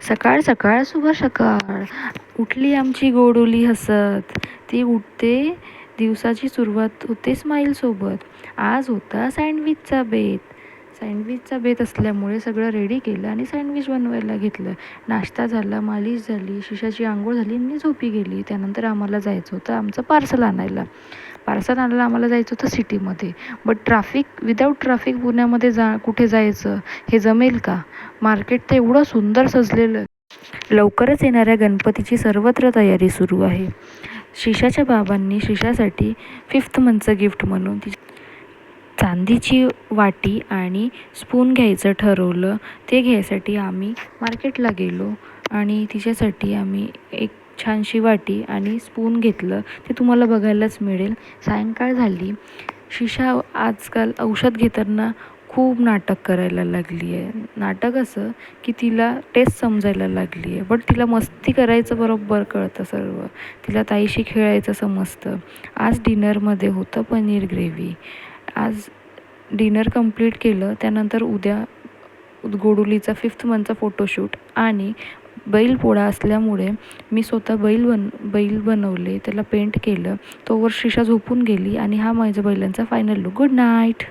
सकाळ सकाळ शुभ सकाळ. उठली आमची गोडुली हसत. ती उठते, दिवसाची सुरुवात होते स्माईलसोबत. आज होता सँडविचचा बेत. सँडविचचा बेत असल्यामुळे सगळं रेडी केलं आणि सँडविच बनवायला घेतलं. नाश्ता झाला, मालिश झाली, शिशाची अंघोळ झाली आणि झोपी गेली. त्यानंतर आम्हाला जायचं होतं आमचं पार्सल आणायला. पार्सल आणायला आम्हाला जायचं होतं सिटीमध्ये. बट विदाऊट ट्रॅफिक पुण्यामध्ये कुठे जायचं, हे जमेल का? मार्केट तर एवढं सुंदर सजलेलं. लवकरच येणाऱ्या गणपतीची सर्वत्र तयारी सुरू आहे. शिशाच्या बाबांनी शिशासाठी 5th मंथचं गिफ्ट म्हणून चांदीची वाटी आणि स्पून घ्यायचं ठरवलं. ते घ्यायसाठी आम्ही मार्केटला गेलो आणि तिच्यासाठी आम्ही एक छानशी वाटी आणि स्पून घेतलं. ते तुम्हाला बघायलाच मिळेल. सायंकाळ झाली. शिशा आजकाल औषध घेताना खूप नाटक करायला लागली आहे. नाटक असं की तिला टेस्ट समजायला लागली आहे, बट तिला मस्ती करायचं बरोबर कळतं सर्व. तिला ताईशी खेळायचं समजतं. आज डिनरमध्ये होतं पनीर ग्रेव्ही. आज डिनर कंप्लीट केलं. त्यानंतर उद्या गोडुलीचा 5th मंथचा फोटोशूट आणि बैलपोळा असल्यामुळे मी स्वतः बैल बनवले, त्याला पेंट केलं. तोवर शिशा झोपून गेली आणि हा माझ्या बैलांचा फायनल लुक. Good night.